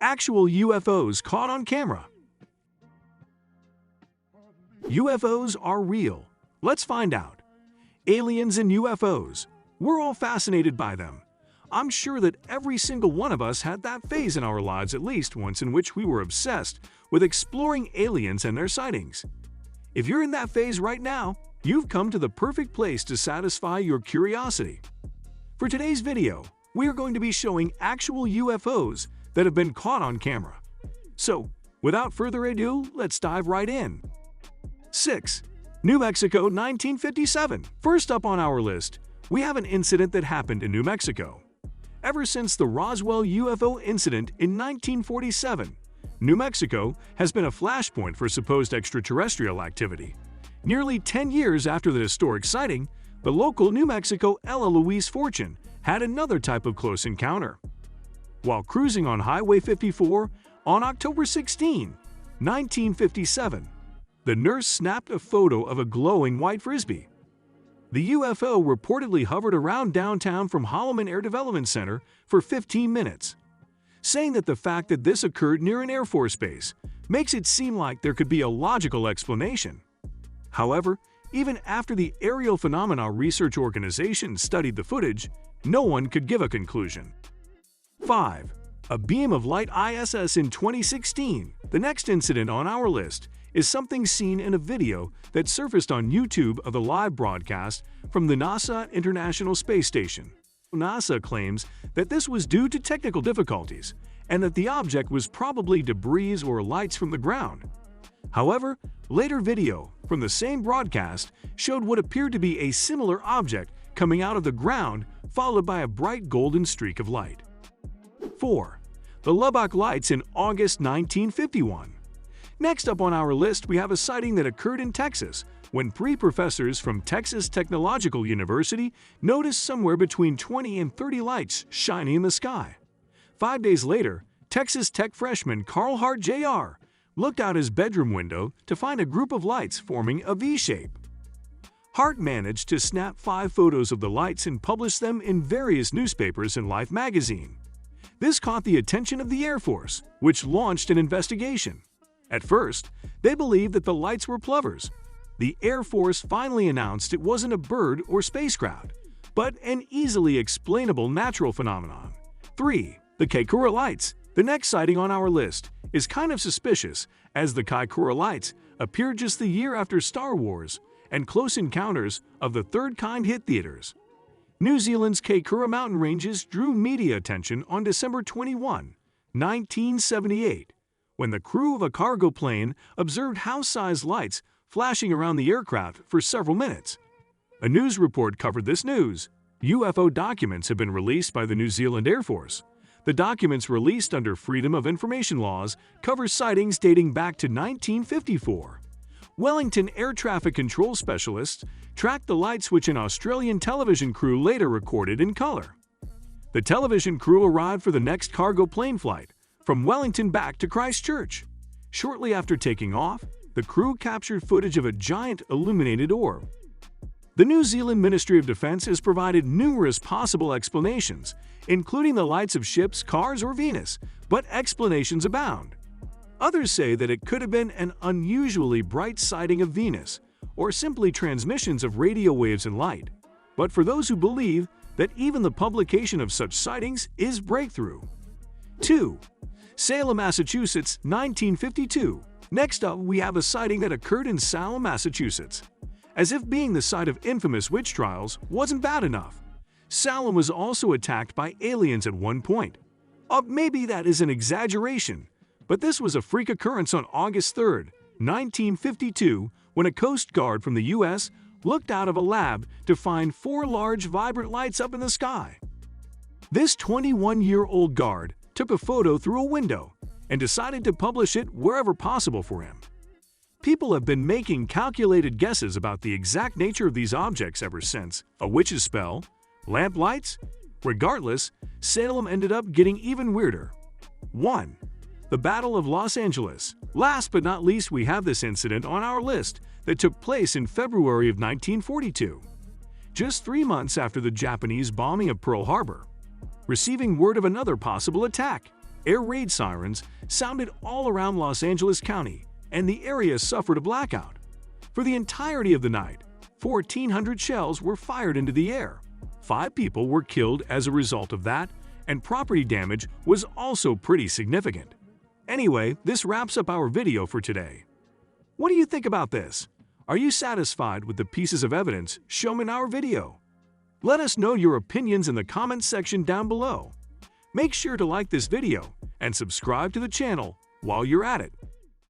Actual UFOs caught on camera. UFOs are real. Let's find out. Aliens and UFOs. We're all fascinated by them. I'm sure that every single one of us had that phase in our lives at least once in which we were obsessed with exploring aliens and their sightings. If you're in that phase right now, you've come to the perfect place to satisfy your curiosity. For today's video, we are going to be showing actual UFOs that have been caught on camera. So, without further ado, let's dive right in. 6. New Mexico, 1957. First up on our list, we have an incident that happened in New Mexico. Ever since the Roswell UFO incident in 1947, New Mexico has been a flashpoint for supposed extraterrestrial activity. Nearly 10 years after the historic sighting, the local New Mexico Ella Louise Fortune had another type of close encounter. While cruising on Highway 54 on October 16, 1957, the nurse snapped a photo of a glowing white frisbee. The UFO reportedly hovered around downtown from Holloman Air Development Center for 15 minutes, saying that the fact that this occurred near an Air Force base makes it seem like there could be a logical explanation. However, even after the Aerial Phenomena Research Organization studied the footage, no one could give a conclusion. 5. A beam of light ISS in 2016. The next incident on our list is something seen in a video that surfaced on YouTube of the live broadcast from the NASA International Space Station. NASA claims that this was due to technical difficulties and that the object was probably debris or lights from the ground. However, later video from the same broadcast showed what appeared to be a similar object coming out of the ground, followed by a bright golden streak of light. 4. The Lubbock Lights in August 1951. Next up on our list, we have a sighting that occurred in Texas when 3 professors from Texas Technological University noticed somewhere between 20 and 30 lights shining in the sky. 5 days later, Texas Tech freshman Carl Hart Jr. looked out his bedroom window to find a group of lights forming a V-shape. Hart managed to snap 5 photos of the lights and publish them in various newspapers and Life magazine. This caught the attention of the Air Force, which launched an investigation. At first, they believed that the lights were plovers. The Air Force finally announced it wasn't a bird or spacecraft, but an easily explainable natural phenomenon. 3. The Kaikoura Lights. The next sighting on our list is kind of suspicious, as the Kaikoura Lights appeared just the year after Star Wars and Close Encounters of the Third Kind hit theaters. New Zealand's Kaikoura mountain ranges drew media attention on December 21, 1978, when the crew of a cargo plane observed house-sized lights flashing around the aircraft for several minutes. A news report covered this news. UFO documents have been released by the New Zealand Air Force. The documents released under Freedom of Information laws cover sightings dating back to 1954. Wellington air traffic control specialists tracked the lights, which an Australian television crew later recorded in color. The television crew arrived for the next cargo plane flight from Wellington back to Christchurch. Shortly after taking off, the crew captured footage of a giant illuminated orb. The New Zealand Ministry of Defence has provided numerous possible explanations, including the lights of ships, cars, or Venus, but explanations abound. Others say that it could have been an unusually bright sighting of Venus, or simply transmissions of radio waves and light. But for those who believe that even the publication of such sightings is breakthrough. 2. Salem, Massachusetts, 1952. Next up, we have a sighting that occurred in Salem, Massachusetts. As if being the site of infamous witch trials wasn't bad enough, Salem was also attacked by aliens at one point. Maybe that is an exaggeration, but this was a freak occurrence on August 3, 1952, when a Coast Guard from the U.S. looked out of a lab to find 4 large, vibrant lights up in the sky. This 21-year-old guard took a photo through a window and decided to publish it wherever possible for him. People have been making calculated guesses about the exact nature of these objects ever since. A witch's spell? Lamp lights? Regardless, Salem ended up getting even weirder. 1. The Battle of Los Angeles. Last but not least, we have this incident on our list that took place in February of 1942, just 3 months after the Japanese bombing of Pearl Harbor. Receiving word of another possible attack, Air raid sirens sounded all around Los Angeles County, and the area suffered a blackout. For the entirety of the night, 1,400 shells were fired into the air. 5 people were killed as a result of that, and property damage was also pretty significant. Anyway, this wraps up our video for today. What do you think about this? Are you satisfied with the pieces of evidence shown in our video? Let us know your opinions in the comments section down below. Make sure to like this video and subscribe to the channel while you're at it.